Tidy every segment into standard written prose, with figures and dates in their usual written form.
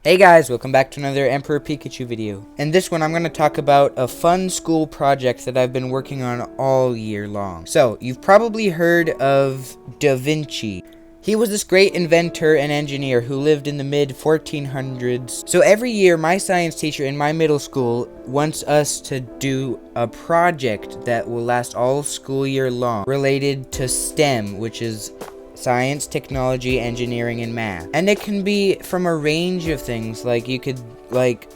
Hey guys, welcome back to another Emperor Pikachu video. In this one, I'm going to talk about a fun school project that I've been working on all year long. So, you've probably heard of Da Vinci. He was this great inventor and engineer who lived in the mid-1400s. So every year, my science teacher in my middle school wants us to do a project that will last all school year long related to STEM, which is science, technology, engineering, and math. And it can be from a range of things, like you could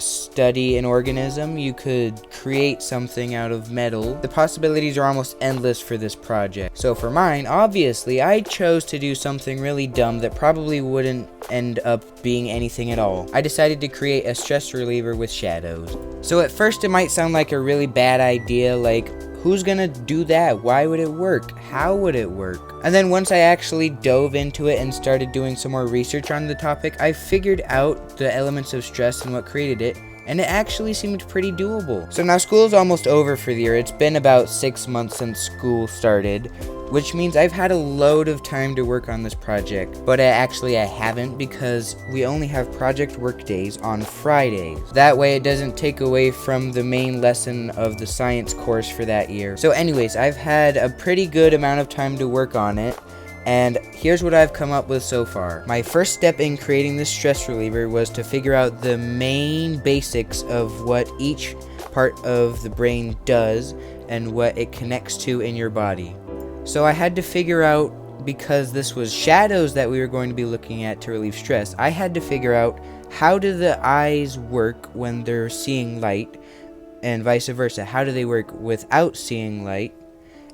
study an organism, you could create something out of metal. The possibilities are almost endless for this project. So for mine, obviously, I chose to do something really dumb that probably wouldn't end up being anything at all. I decided to create a stress reliever with shadows. So at first it might sound like a really bad idea, like, who's gonna do that? Why would it work? How would it work? And then once I actually dove into it and started doing some more research on the topic, I figured out the elements of stress and what created it, and it actually seemed pretty doable. So now school's almost over for the year. It's been about 6 months since school started, which means I've had a load of time to work on this project. But I haven't, because we only have project work days on Fridays. That way it doesn't take away from the main lesson of the science course for that year. So anyways, I've had a pretty good amount of time to work on it, and here's what I've come up with so far. My first step in creating this stress reliever was to figure out the main basics of what each part of the brain does and what it connects to in your body. So I had to figure out, because this was shadows that we were going to be looking at to relieve stress, I had to figure out how do the eyes work when they're seeing light, and vice versa. How do they work without seeing light?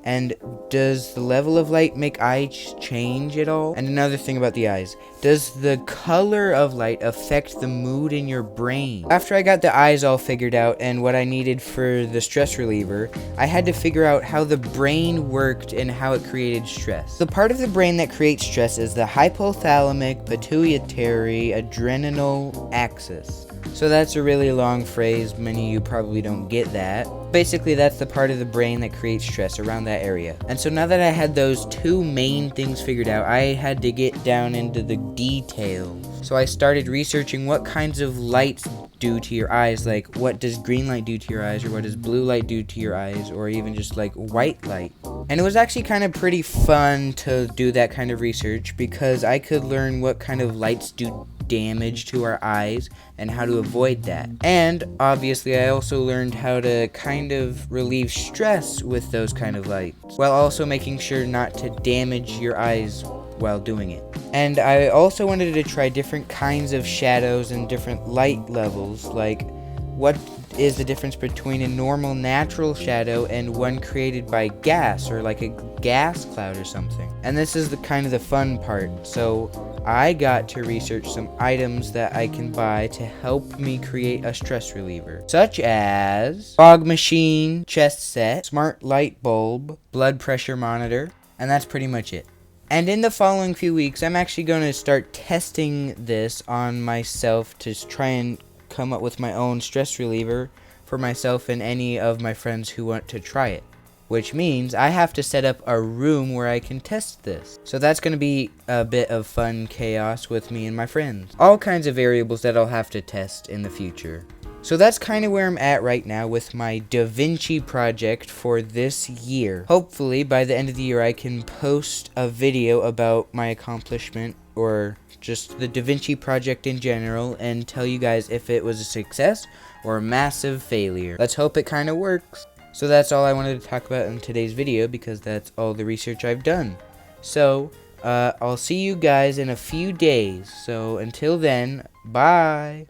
And does the level of light make eyes change at all? And another thing about the eyes, does the color of light affect the mood in your brain? After I got the eyes all figured out and what I needed for the stress reliever, I had to figure out how the brain worked and how it created stress. The part of the brain that creates stress is the hypothalamic pituitary adrenal axis. So that's a really long phrase, many of you probably don't get that. Basically, that's the part of the brain that creates stress, around that area. And so now that I had those two main things figured out, I had to get down into the details. So I started researching what kinds of lights do to your eyes, like what does green light do to your eyes, or what does blue light do to your eyes, or even just like white light. And it was actually kind of pretty fun to do that kind of research, because I could learn what kind of lights do damage to our eyes and how to avoid that. And obviously I also learned how to kind of relieve stress with those kind of lights, while also making sure not to damage your eyes while doing it. And I also wanted to try different kinds of shadows and different light levels, like what is the difference between a normal natural shadow and one created by gas, or like a gas cloud or something. And this is the kind of the fun part. So I got to research some items that I can buy to help me create a stress reliever, such as fog machine, chest set, smart light bulb, blood pressure monitor, and that's pretty much it. And in the following few weeks, I'm actually going to start testing this on myself to try and come up with my own stress reliever for myself and any of my friends who want to try it. Which means I have to set up a room where I can test this. So that's going to be a bit of fun chaos with me and my friends. All kinds of variables that I'll have to test in the future. So that's kind of where I'm at right now with my Da Vinci project for this year. Hopefully by the end of the year I can post a video about my accomplishment, or just the Da Vinci project in general, and tell you guys if it was a success or a massive failure. Let's hope it kind of works. So that's all I wanted to talk about in today's video, because that's all the research I've done. So I'll see you guys in a few days. So until then, bye.